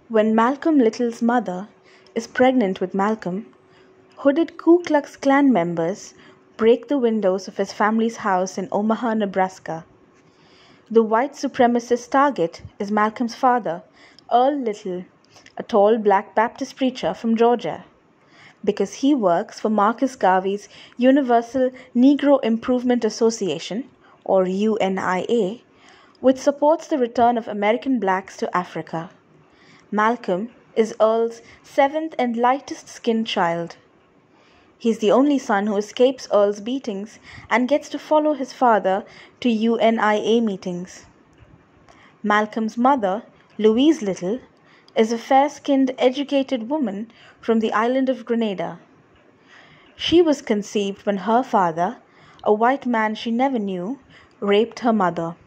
When Malcolm Little's mother is pregnant with Malcolm, hooded Ku Klux Klan members break the windows of his family's house in Omaha, Nebraska. The white supremacist target is Malcolm's father, Earl Little, a tall black Baptist preacher from Georgia, because he works for Marcus Garvey's Universal Negro Improvement Association, or UNIA, which supports the return of American blacks to Africa. Malcolm is Earl's seventh and lightest skinned child. He's the only son who escapes Earl's beatings and gets to follow his father to UNIA meetings. Malcolm's mother, Louise Little, is a fair-skinned, educated woman from the island of Grenada. She was conceived when her father, a white man she never knew, raped her mother.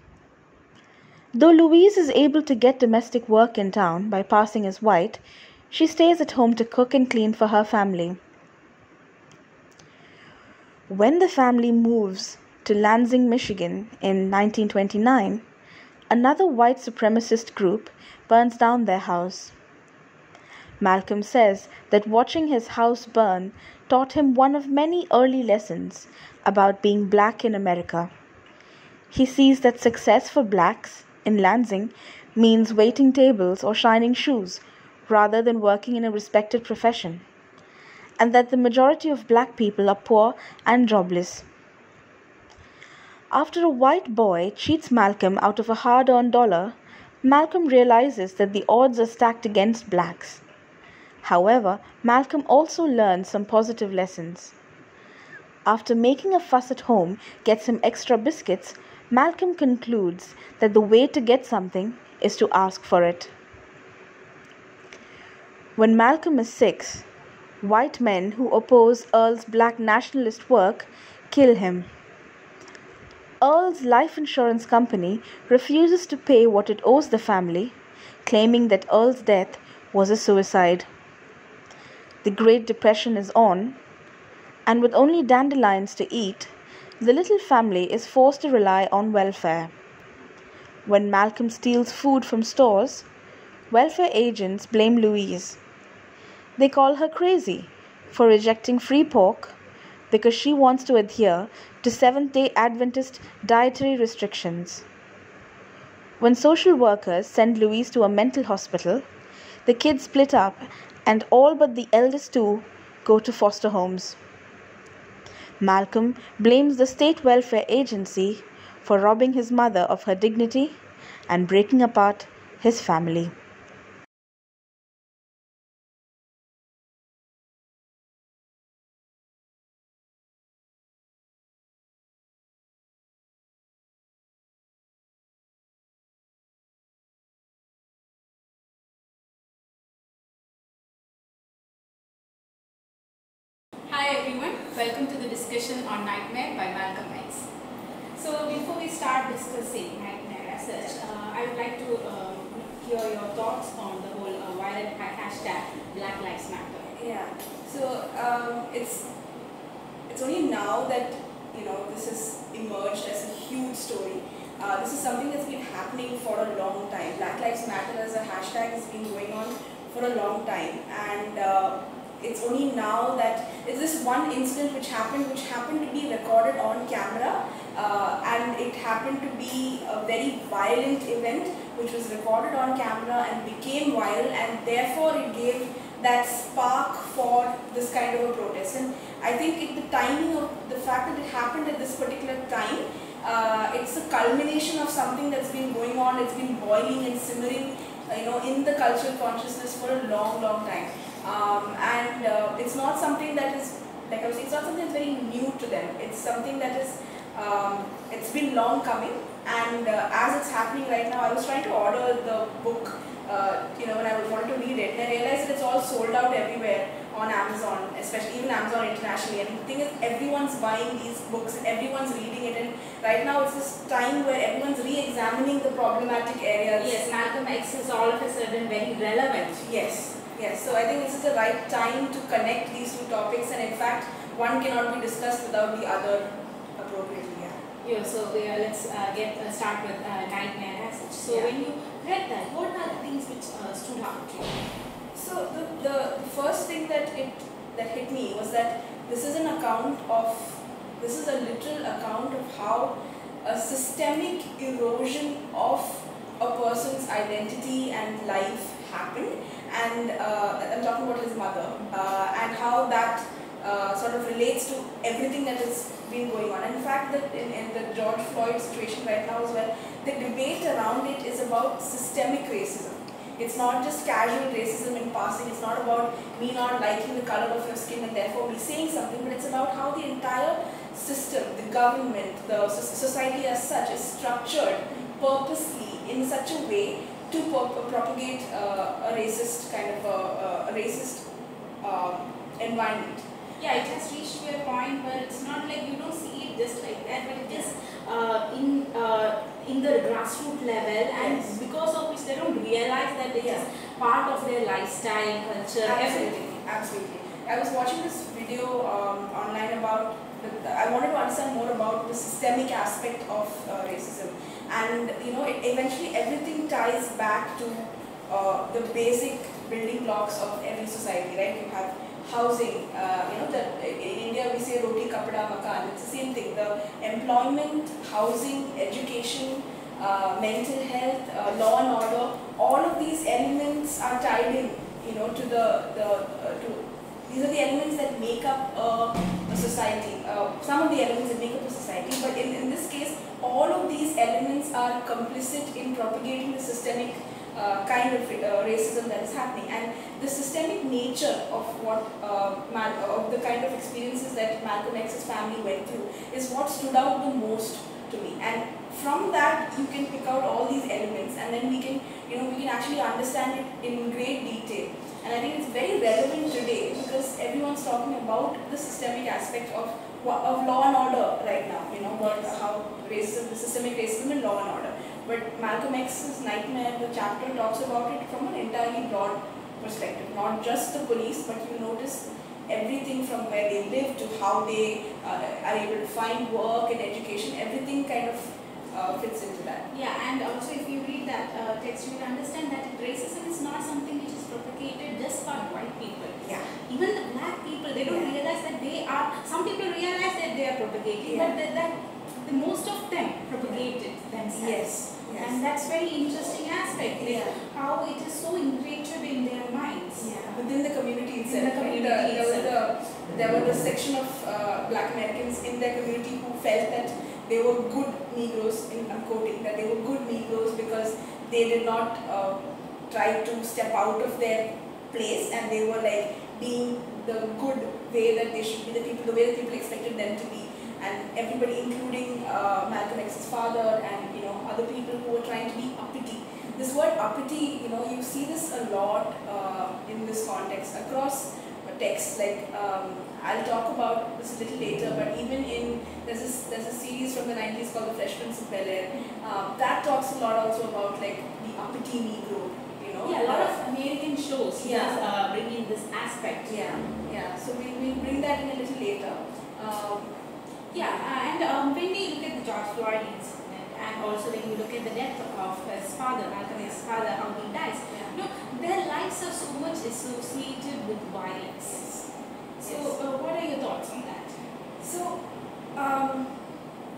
Though Louise is able to get domestic work in town by passing as white, she stays at home to cook and clean for her family. When the family moves to Lansing, Michigan in 1929, another white supremacist group burns down their house. Malcolm says that watching his house burn taught him one of many early lessons about being black in America. He sees that success for blacks in Lansing means waiting tables or shining shoes rather than working in a respected profession, and that the majority of black people are poor and jobless. After a white boy cheats Malcolm out of a hard-earned dollar, Malcolm realizes that the odds are stacked against blacks. However, Malcolm also learns some positive lessons. After making a fuss at home gets him extra biscuits, Malcolm concludes that the way to get something is to ask for it. When Malcolm is 6, white men who oppose Earl's black nationalist work kill him. Earl's life insurance company refuses to pay what it owes the family, claiming that Earl's death was a suicide. The Great Depression is on, and with only dandelions to eat, the little family is forced to rely on welfare. When Malcolm steals food from stores, welfare agents blame Louise. They call her crazy for rejecting free pork because she wants to adhere to Seventh-day Adventist dietary restrictions. When social workers send Louise to a mental hospital, the kids split up and all but the eldest two go to foster homes. Malcolm blames the state welfare agency for robbing his mother of her dignity and breaking apart his family. Hi everyone, welcome to the discussion on Nightmare by Malcolm X. So before we start discussing Nightmare as such, I would like to hear your thoughts on the whole violent hashtag Black Lives Matter. Yeah. So it's only now that this has emerged as a huge story. This is something that's been happening for a long time. Black Lives Matter as a hashtag has been going on for a long time, and it's only now that it's this one incident which happened to be recorded on camera, and it happened to be a very violent event which was recorded on camera and became viral, and therefore it gave that spark for this kind of a protest. And I think the timing of the fact that it happened at this particular time, it's a culmination of something that's been going on. It's been boiling and simmering, in the cultural consciousness for a long time. And it's not something that is, like I was saying, it's not something that's very new to them. It's something that is, it's been long coming, and as it's happening right now, I was trying to order the book, when I wanted to read it, and I realized that it's all sold out everywhere on Amazon, especially even Amazon internationally. And the thing is, everyone's buying these books, everyone's reading it, and right now it's this time where everyone's re-examining the problematic areas. Yes, Malcolm X is all of a sudden very relevant. Yes. Yes, so I think this is the right time to connect these two topics, and in fact, one cannot be discussed without the other appropriately. Yeah. Yeah, so let's get start with Nightmare as such. So when you read that, what are the things which stood out to you? So the first thing that hit me was that this is a literal account of how a systemic erosion of a person's identity and life happened, and I'm talking about his mother, and how that sort of relates to everything that has been going on. And in fact, that in the George Floyd situation right now as well, the debate around it is about systemic racism. It's not just casual racism in passing. It's not about me not liking the color of your skin and therefore me saying something, but it's about how the entire system, the government, the society as such is structured purposely in such a way to propagate a racist kind of a racist environment. Yeah, it has reached to a point where it's not like you don't see it just like that, but it is in the grassroots level, and Yes. because of which they don't realize that it is part of their lifestyle, culture, everything. Absolutely. I was watching this video online about, I wanted to understand more about the systemic aspect of racism, and eventually everything ties back to the basic building blocks of every society, right? You have housing, in India we say roti, kapda, makan. It's the same thing. The employment, housing, education, mental health, law and order, all of these elements are tied in, to these are the elements that make up a society. Some of the elements that make up a society, but in this case, all of these elements are complicit in propagating the systemic kind of racism that is happening, and the systemic nature of what of the kind of experiences that Malcolm X's family went through is what stood out the most to me. And from that, you can pick out all these elements, and then we can actually understand it in great detail. And I think it's very relevant today because everyone's talking about the systemic aspect of law and order right now. How racism, the systemic racism in law and order. But Malcolm X's Nightmare, the chapter talks about it from an entirely broad perspective, not just the police, but you notice everything from where they live to how they are able to find work and education. Everything kind of fits into that. Yeah, and also if you read that text, you will understand that racism is not something which is propagated just by white people. Yeah. Even the black people, they don't realize that they are. Some people realize that they are propagating, but that the most of them propagate it themselves. Yes. And that's very interesting aspect. Yeah. How it is so ingrained in their minds. Yeah. Within the community itself. In the community there was a section of black Americans in their community who felt that they were good Negroes, I'm quoting, that they were good Negroes because they did not try to step out of their place, and they were like being the good way that they should be, the way that people expected them to be. And everybody, including Malcolm X's father and other people who were trying to be uppity. This word uppity, you see this a lot in this context across texts. Like I'll talk about this a little later, but even there's a series from the 90s called The Fresh Prince of Bel-Air that talks a lot also about like the uppity Negro. Yeah, a lot of American shows bring in this aspect. Yeah. So we'll bring that in a little later. And when we look at the George Floyd incident, and also when you look at the death of his father, Malcolm X's father, how he dies, their lives are so much associated with violence. So, what are your thoughts on that? So,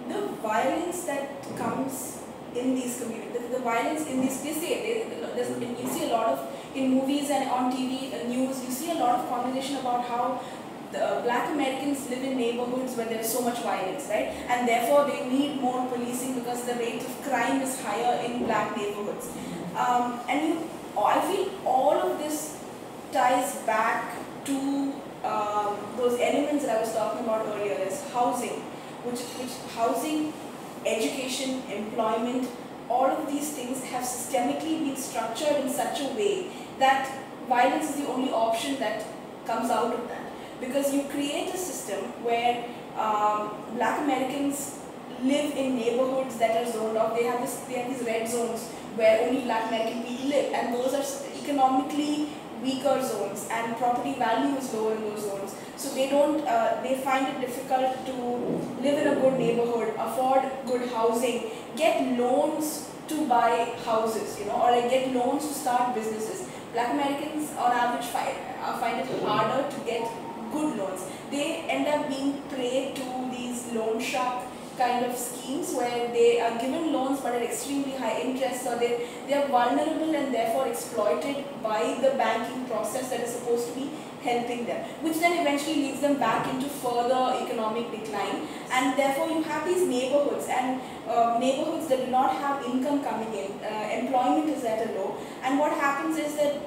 the violence that comes in these communities, the violence in these, you see a lot of, in movies and on TV, news, you see a lot of conversation about how the black Americans live in neighborhoods where there is so much violence, right? And therefore they need more policing because the rate of crime is higher in black neighborhoods. I feel all of this ties back to those elements that I was talking about earlier, as housing, which housing, education, employment, all of these things have systemically been structured in such a way that violence is the only option that comes out of that. Because you create a system where black Americans live in neighborhoods that are zoned off. They have these red zones where only black American people live, and those are economically weaker zones, and property value is lower in those zones. so they don't, they find it difficult to live in a good neighborhood, afford good housing, get loans to buy houses, or like get loans to start businesses. Black Americans on average find it harder to get good loans. They end up being prey to these loan shark kind of schemes where they are given loans but at extremely high interest, so they are vulnerable and therefore exploited by the banking process that is supposed to be helping them, which then eventually leads them back into further economic decline. And therefore you have these neighborhoods, and neighborhoods that do not have income coming in, employment is at a low, and what happens is that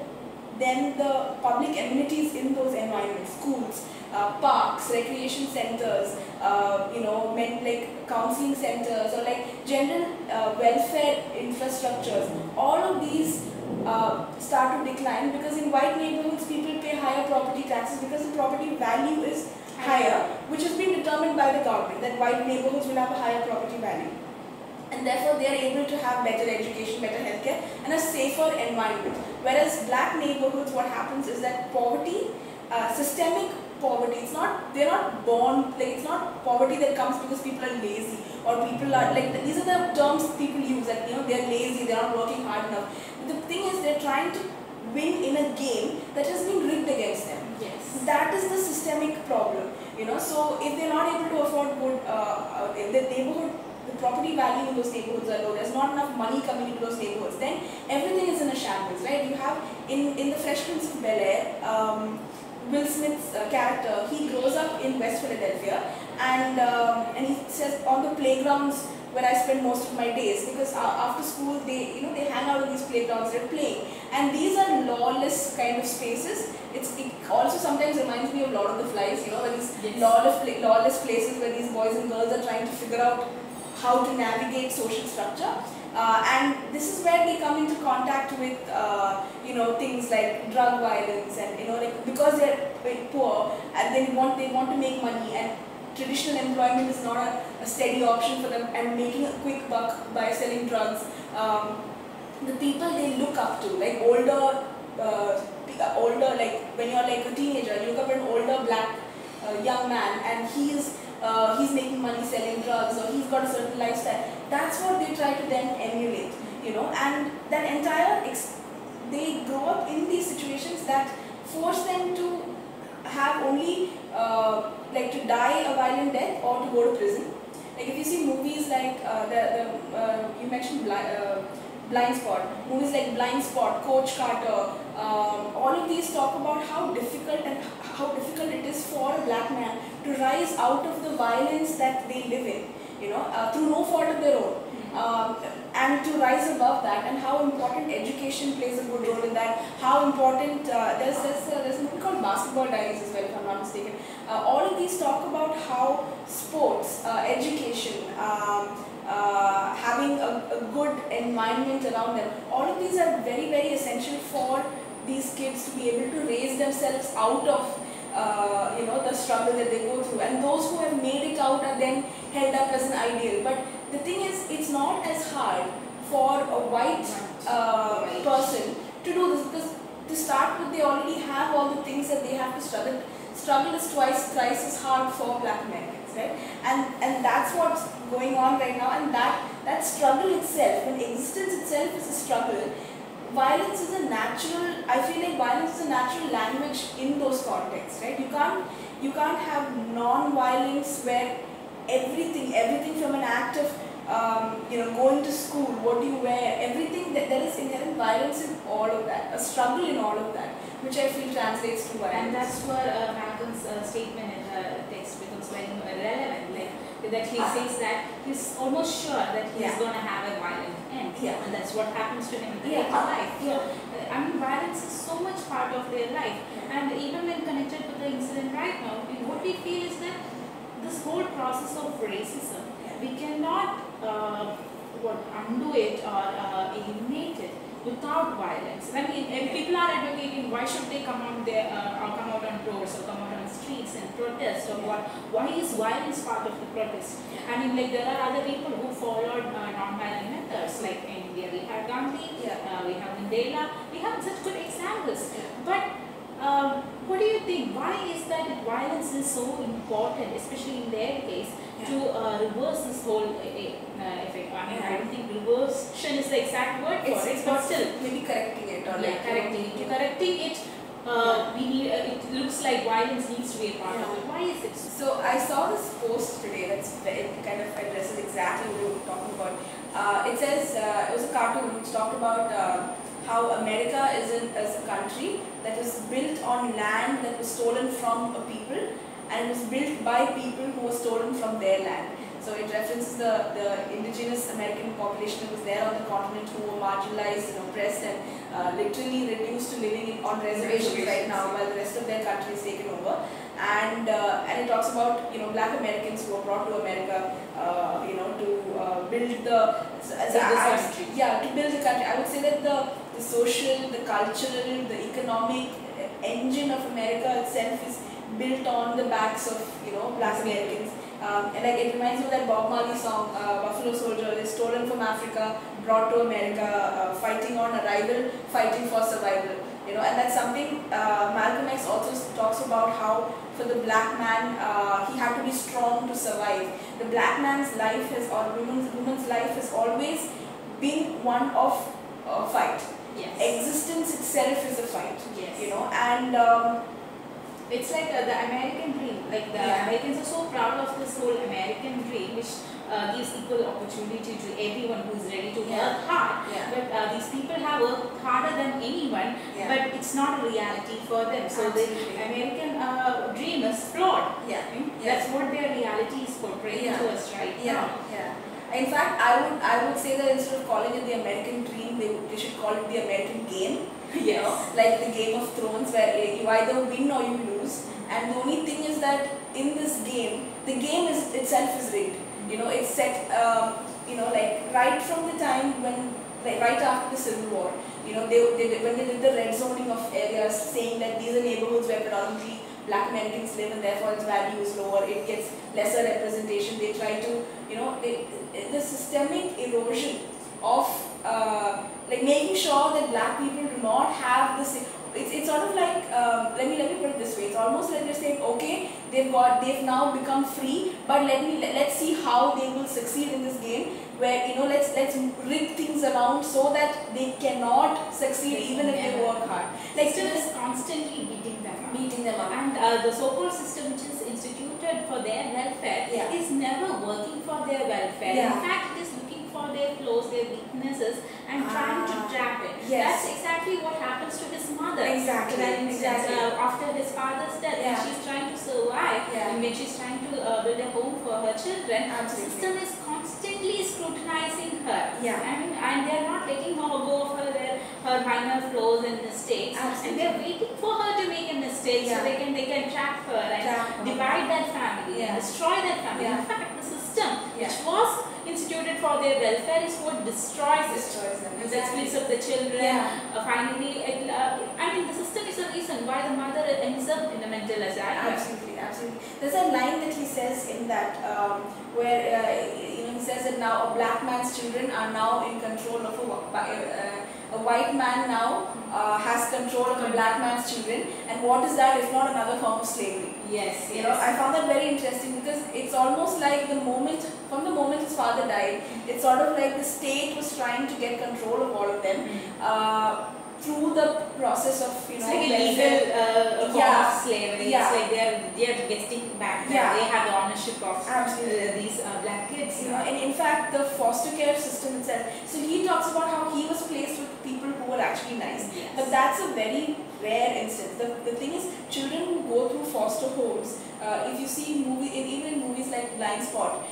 then the public amenities in those environments, schools, parks, recreation centers, like counseling centers, or like general welfare infrastructures, all of these start to decline, because in white neighborhoods people pay higher property taxes because the property value is higher, which has been determined by the government, that white neighborhoods will have a higher property value. And therefore they are able to have better education, better healthcare, and a safer environment. Whereas black neighborhoods, what happens is that poverty, systemic poverty, they're not born, like it's not poverty that comes because people are lazy, or people are like, these are the terms people use, that they're lazy, they're not working hard enough. But the thing is, they're trying to win in a game that has been rigged against them. Yes. That is the systemic problem, so if they're not able to afford good, in the neighborhood, the property value in those neighborhoods are low, there's not enough money coming into those neighborhoods, then everything is in a shambles, right? You have, in the Fresh Prince of Bel-Air, Will Smith's character, he grows up in West Philadelphia, and he says, on the playgrounds where I spend most of my days, because after school they hang out in these playgrounds, they're playing, and these are lawless kind of spaces. It also sometimes reminds me of Lord of the Flies, where these Yes. lawless places where these boys and girls are trying to figure out how to navigate social structure, and this is where they come into contact with things like drug violence, and like, because they're very poor and they want to make money, and traditional employment is not a steady option for them, and making a quick buck by selling drugs. The people they look up to, like older, like when you're like a teenager, you look up at an older black young man, and he's making money selling drugs, or he's got a certain lifestyle. That's what they try to then emulate, and that entire they grow up in these situations that force them to have only like to die a violent death or to go to prison. Like if you see movies like you mentioned Blind Spot, movies like Blind Spot, Coach Carter, all of these talk about how difficult it is for a black man to rise out of the violence that they live in, through no fault of their own. And to rise above that, and how important education plays a good role in that, how important, there's a movie called Basketball Diaries as well, if I'm not mistaken. All of these talk about how sports, education, having a good environment around them, all of these are very, very essential for these kids to be able to raise themselves out of the struggle that they go through, and those who have made it out are then held up as an ideal. But the thing is, it's not as hard for a white person to do this, because to start with, they already have all the things that they have to struggle. Struggle is thrice as hard for black Americans, right? And that's what's going on right now, and that struggle itself, when existence itself is a struggle, violence is a natural, I feel like violence is a natural language in those contexts, right? You can't have non-violence where everything from an act of going to school, what do you wear, everything, that there is inherent violence in all of that, a struggle in all of that, which I feel translates to violence. And that's where Malcolm's statement in the text becomes very relevant, like that he says that he's almost sure that he's going to have a violent end, and that's what happens to him in later life. I mean, violence is so much part of their life, and even when connected with the incident right now, what we feel is that this whole process of racism, we cannot undo it or eliminate it without violence. I mean, if people are advocating why should they come out there or come out on roads or come out on streets and protest, or why is violence part of the protest? I mean, like, there are other people who followed non-violent methods, like in India we have Gandhi, we have Mandela, we have such good examples. But What do you think? Why is that violence is so important, especially in their case, to reverse this whole effect? I mean, I don't think reversion is the exact word for it, but still, maybe correcting it or like correcting it. Correcting it, we need. It looks like violence needs to be a part of it. Why is it so? So I saw this post today it kind of addresses exactly what we were talking about. It says it was a cartoon which talked about how America is as a country that was built on land that was stolen from a people, and it was built by people who were stolen from their land. So it references the indigenous American population that was there on the continent who were marginalized and oppressed and literally reduced to living on reservations right now while the rest of their country is taken over. And it talks about Black Americans who were brought to America to build to build the country. I would say that the social, the cultural, the economic engine of America itself is built on the backs of Black Americans. And like it reminds me of that Bob Marley song, Buffalo Soldier, is stolen from Africa, brought to America, fighting on arrival, fighting for survival. And that's something Malcolm X also talks about, how for the black man, he had to be strong to survive. The black man's life woman's life has always been one of fight. Yes. Existence itself is a fight. Yes. And it's like the American dream. Like the Americans are so proud of this whole American dream, which gives equal opportunity to everyone who's ready to work hard. But these people have worked harder than anyone, but it's not a reality for them. So the American dream is flawed. That's what their reality is portraying to us right now. In fact, I would say that instead of calling it the American dream, they should call it the American game. Like the Game of Thrones, where you either win or you lose. And the only thing is that in this game, the game itself is rigged. It's set, like right from the time right after the Civil War. When they did the red zoning of areas, saying that these are neighborhoods where predominantly Black Americans live and therefore its value is lower, it gets lesser representation. They try to, the systemic erosion of like making sure that Black people do not have this. It's sort of like let me put it this way. It's almost like they're saying, okay, they've now become free, but let's see how they will succeed in this game. Where let's rig things around so that they cannot succeed even if they work hard. Like still is constantly beating them up. And the so-called system which is instituted for their welfare is never working for their welfare. In fact, it is looking for their flaws, their weaknesses, and trying to trap it. That's exactly what happens to his mother. Exactly. After his father's death, when she's trying to survive, and when she's trying to build a home for her children, the system is constantly scrutinizing her. And they're not letting her go of her minor flaws and mistakes. And they're waiting for her to make a mistake so they can trap her and divide that family and destroy that family. In fact, the system which was instituted for their welfare is what destroys them. That splits up the children. Finally, I mean, the system is the reason why the mother ends up in a mental asylum. Absolutely. There's a line that he says in that where he says that now a Black man's children are now in control of a white man now has control of a Black man's children, and what is that if not another form of slavery? I found that very interesting, because it's almost like from the moment his father died, it's sort of like the state was trying to get control of all of them through the process of it's like a legal form of slavery. It's like they're getting back. They have the ownership of these Black kids. And in fact, the foster care system itself. So he talks about how he was placed with people who were actually nice, but that's a very rare instance. The thing is, children who go through foster homes, if you see even in movies like Blind Spot,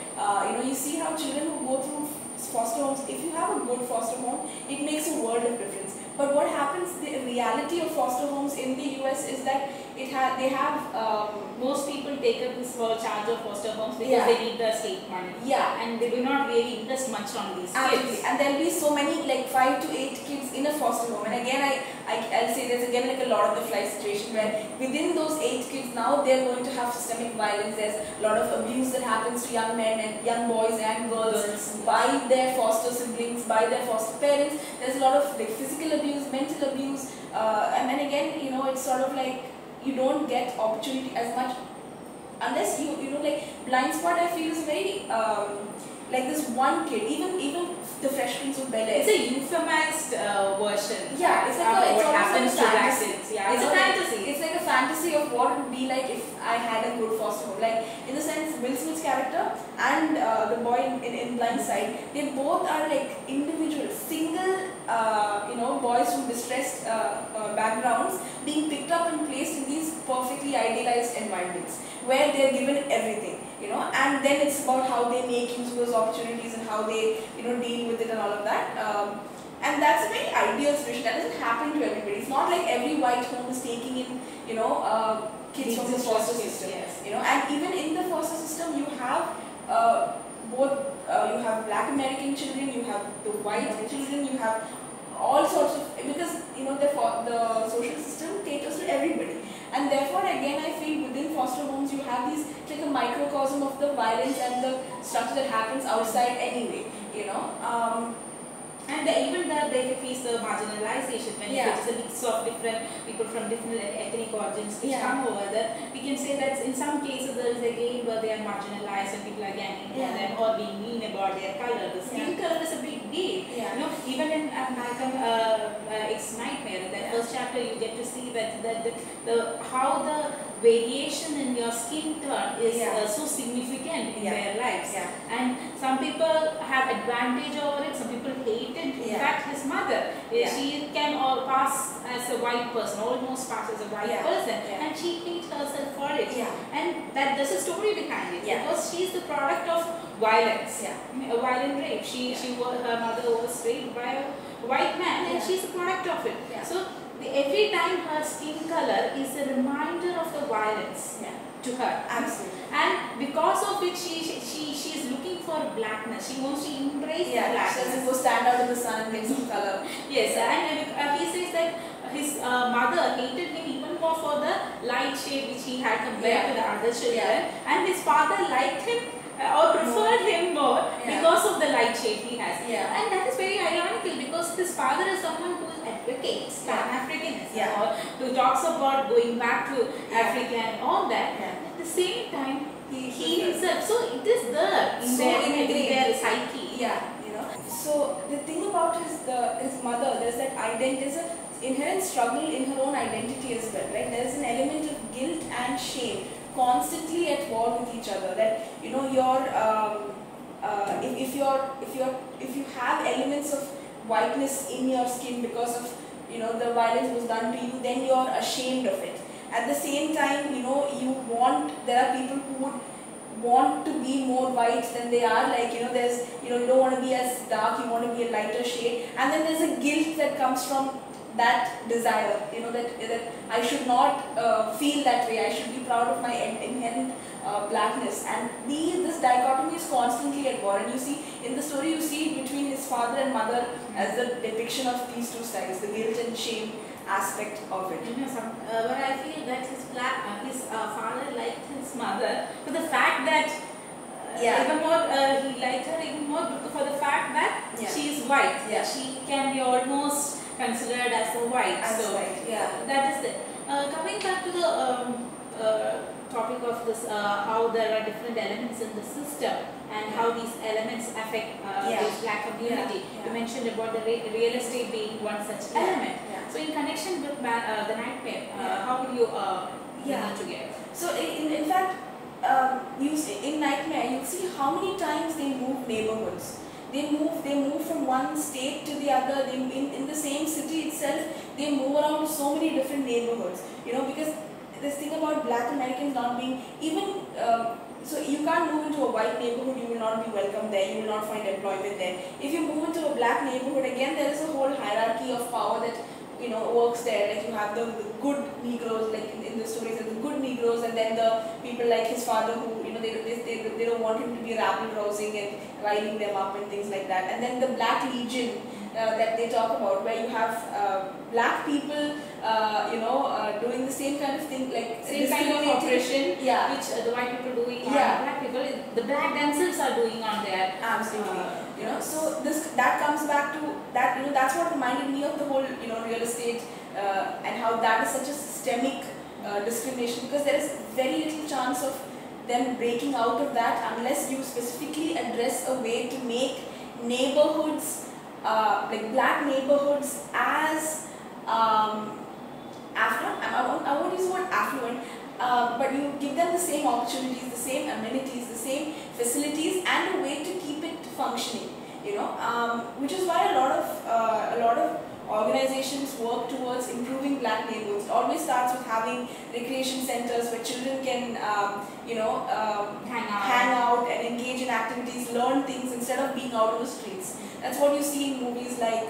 you see how children who go through foster homes, if you have a good foster home, it makes a world of difference. But what happens, the reality of foster homes in the US is that they have most people take up this charge of foster homes because Yeah. they need the state money. Yeah. And they do not really invest much on these Absolutely. kids. And there'll be so many, like 5 to 8 kids in a foster home. And again, I'll say there's again like a lot of the fly situation where within those 8 kids now they're going to have systemic violence. There's a lot of abuse that happens to young men and young boys and girls by their foster siblings, by their foster parents. There's a lot of like physical abuse, mental abuse, and then again, you know, it's sort of like you don't get opportunity as much unless you know, like Blind Spot I feel is very like this one kid, even the Fresh Prince of Bel-Air. It's a euphemized version. Yeah, it's like what it's happens almost to like a black fantasy. kids. Yeah, it's a Like, fantasy. it's like a fantasy of what it would be like if I had a good foster home. Like in the sense, Will Smith's character and the boy in Blind Side, they both are like individuals, single, you know, boys from distressed backgrounds being picked up and placed in these perfectly idealized environments where they're given everything, you know, and then it's about how they make use of those opportunities and how they, you know, deal with it and all of that. And that's a very ideal situation. That doesn't happen to everybody. It's not like every white home is taking in, you know, kids from the foster system. Yes. You know, and even in the foster system, you have both. You have Black American children, you have the white children, you have all sorts of, because you know the social system caters to everybody. And therefore, again, I feel within foster homes you have these, it's like a microcosm of the violence and the stuff that happens outside anyway, you know. And even they face the marginalization when Yeah. it is a mix of different people from different ethnic origins which Yeah. come over there. We can say that in some cases there is a game where they are marginalized and people are ganging on Yeah. them or being mean about their color. The skin color is a big deal. Yeah. You know, even in Malcolm X Nightmare, in that first chapter, you get to see that the how the variation in your skin tone is Yeah. so significant in Yeah. their lives. Yeah. And some people have advantage over it, some people hate it. In Yeah. fact, his mother, Yeah. she can all pass as a white person, almost pass as a white Yeah. person, Yeah. and she hates herself for it. Yeah. And that there's a story behind it, Yeah. because she's the product of violence, Yeah. a violent rape. Her mother was raped by a white man, and Yeah. she's a product of it. Yeah. So every time her skin color is a reminder of the violence Yeah. to her. Absolutely. And because of it, she is looking for blackness. She wants to embrace the Yeah, she blackness. doesn't go stand out in the sun and get some color. Yes, and he says that his mother hated him even more for the light shade which he had compared Yeah. to the other children, Yeah. and his father liked him or preferred him more Yeah. because of the light shade he has. Yeah. And that is very ironical because his father is someone who advocates Yeah. Pan-Africanism, Yeah. or who talks about going back to Africa and all that. Yeah. At the same time, he prefers- himself, so it is there in So their ingrained. psyche. Yeah, you know. So the thing about his mother, there's that identity, there's an inherent struggle in her own identity as well, right? There's an element of guilt and shame constantly at war with each other. That you know, if you have elements of whiteness in your skin because of, you know, the violence was done to you, then you're ashamed of it. At the same time, you know, there are people who would want to be more white than they are, like, you know, you don't want to be as dark, you want to be a lighter shade, and then there's a guilt that comes from that desire, you know, that I should not feel that way, I should be proud of my inherent blackness, and this dichotomy is constantly at war. And you see in the story, you see between his father and mother as the depiction of these two sides, the guilt and shame aspect of it. You know, but I feel that his father liked his mother for the fact that Yeah. even more he liked her even more for the fact that Yeah. she is white. Yeah. She can be almost considered as a white. As so white, yeah. that is it. Coming back to the topic of this, how there are different elements in the system and how these elements affect Yeah. this black community. Yeah. You mentioned about the real estate being one such Yeah. element. Yeah. So in connection with the nightmare, Yeah. how would you Yeah. bring it together? So in fact, you see, in Nightmare, you see how many times they move neighborhoods. They move from one state to the other. In the same city itself, they move around to so many different neighborhoods. You know, because this thing about Black Americans not being even. So you can't move into a white neighborhood, you will not be welcome there, you will not find employment there. If you move into a black neighborhood, again there is a whole hierarchy of power that works there. Like you have the good Negroes, like in the stories, the good Negroes, and then the people like his father who they don't want him to be rabble rousing and riling them up and things like that. And then the Black Legion that they talk about, where you have black people, doing the same kind of thing, like same kind of oppression, yeah, which the white people doing on yeah, black people, the black themselves are doing on their absolutely. So that comes back to that. That's what reminded me of the whole real estate and how that is such a systemic discrimination, because there is very little chance of them breaking out of that unless you specifically address a way to make neighborhoods, like black neighborhoods, as affluent. I won't use the word affluent, but you give them the same opportunities, the same amenities, the same facilities, and a way to keep it functioning. Which is why a lot of organizations work towards improving black neighborhoods. It always starts with having recreation centers where children can, hang out and engage in activities, learn things instead of being out on the streets. That's what you see in movies like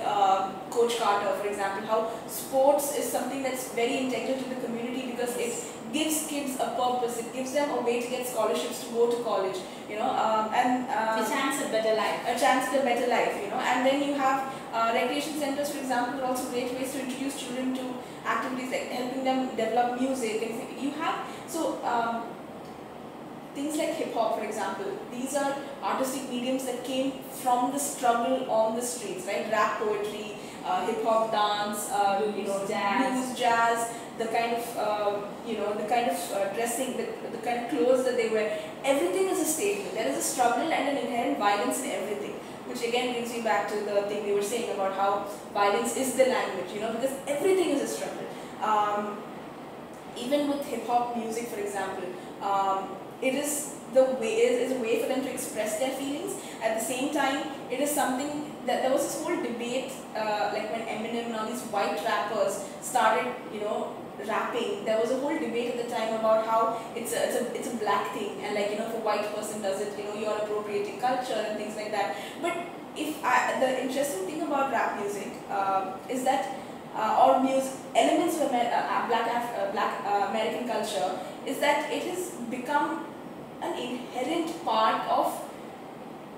Coach Carter, for example, how sports is something that's very integral to the community because it gives kids a purpose, it gives them a way to get scholarships to go to college, and a chance at better life. A chance at a better life, and then you have recreation centers, for example, are also great ways to introduce children to activities like helping them develop music. And you have, things like hip hop, for example, these are artistic mediums that came from the struggle on the streets, right? Rap poetry, hip hop dance, blues, jazz, the kind of dressing, the kind of clothes that they wear. Everything is a statement. There is a struggle and an inherent violence in everything, which again brings me back to the thing we were saying about how violence is the language, because everything is a struggle. Even with hip hop music, for example, it is a way for them to express their feelings. At the same time, it is something that there was this whole debate, like when Eminem and all these white rappers started, rapping. There was a whole debate at the time about how it's a black thing, and like if a white person does it, you're appropriating culture and things like that. But the interesting thing about rap music is that, or music elements of black American culture, is that it has become an inherent part of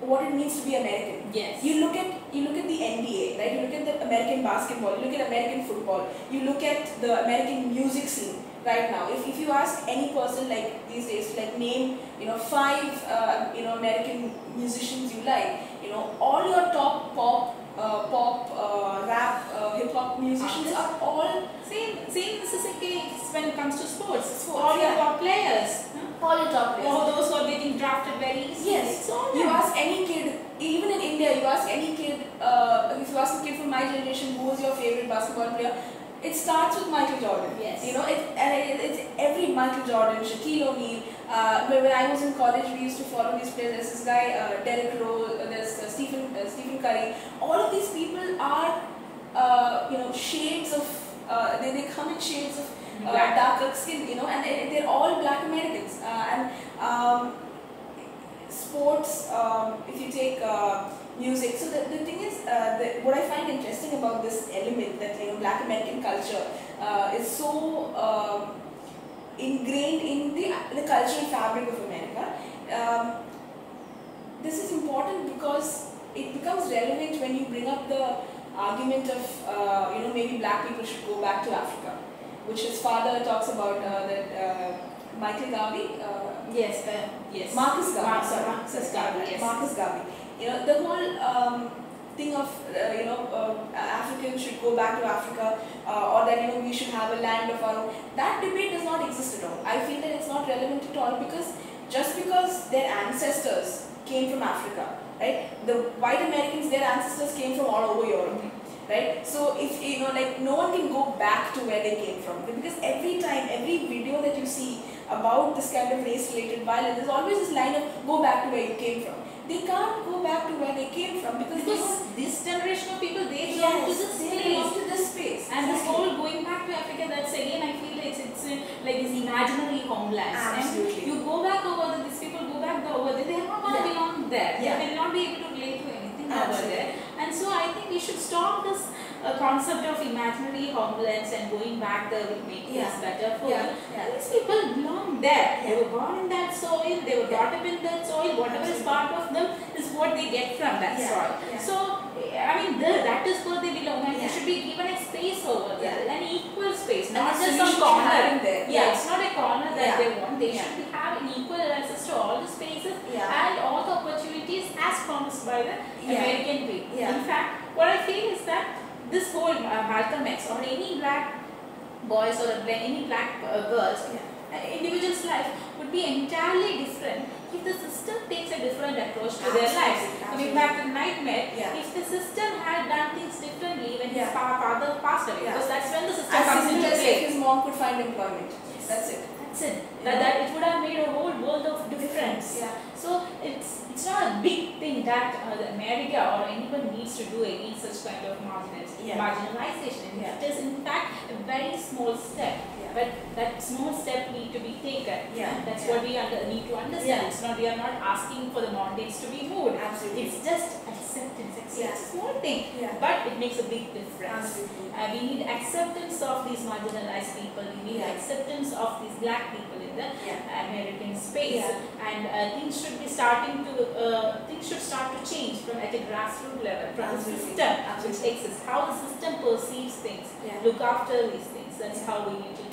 what it means to be American. Yes. You look at the NBA, right? You look at the American basketball, you look at American football, you look at the American music scene right now. If you ask any person like these days to like name 5 American musicians you like, all your top pop, rap, hip hop musicians are all same. This is a case when it comes to sports. All your top players. All your top players. All those who are getting drafted very easily. Yes. You ask any kid, even in India, you ask any kid, if you ask a kid from my generation, who was your favorite basketball player, it starts with Michael Jordan. Yes. It's every Michael Jordan, Shaquille O'Neal. When I was in college, we used to follow these players. There's this guy, Derrick Rose, there's Stephen Curry. All of these people are, shades of, they come in shades of darker skin, and they're all black Americans. Sports, if you take music, so the thing is, what I find interesting about this element that black American culture is so ingrained in the cultural fabric of America. This is important because it becomes relevant when you bring up the argument of maybe black people should go back to Africa, which his father talks about, that Michael Garvey. Yes. Marcus Garvey. Yes. Marcus Garvey. The whole thing of Africans should go back to Africa, or that we should have a land of our own. That debate does not exist at all. I feel that it's not relevant at all, because just because their ancestors came from Africa, right? The white Americans, their ancestors came from all over Europe. Right? So if no one can go back to where they came from, because every video that you see about this kind of race-related violence, there's always this line of go back to where you came from. They can't go back to where they came from because this generation of people, they belong to this space. And this whole going back to Africa, that's again, I feel it's like this imaginary homeland. Absolutely. And you go back over there, these people go back over there, they're not going to belong there. Yeah. They will not be able to relate to anything over Absolutely. there. And so I think we should stop this a concept of imaginary homelands and going back there will make things better for you. And these people belong there. They were born in that soil, they were brought up in that soil, whatever is part of them is what they get from that soil. So, I mean, that is where they belong, and they should be given a space over there, an equal space, not just some corner. It's not a corner that they want. They should have an equal access to all the spaces and all the opportunities as promised by the American people. In fact, what I feel is that this whole Malcolm X or any black boys or any black girls, individual's life would be entirely different if the system takes a different approach to their lives. Coming back to Nightmare, if the system had done things differently when his father passed away, because that's when the system comes into play. His mom could find employment. That's it. That it would have made a whole world of difference. So it's not a big thing that America or anyone needs to do against such kind of marginalization. It is in fact a very small step. But that small step need to be taken. That's what we need to understand. It's not, we are not asking for the mountains to be moved. It's just acceptance. It's a small thing, but it makes a big difference. We need acceptance of these marginalized people. We need acceptance of these black people in the American space, and things should be starting to things should start to change from at a grassroots level, from the system which exists, how the system perceives things, look after these things. That's how we need to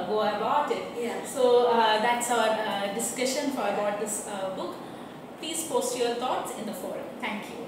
go about it. So that's our discussion about this book. Please post your thoughts in the forum. Thank you.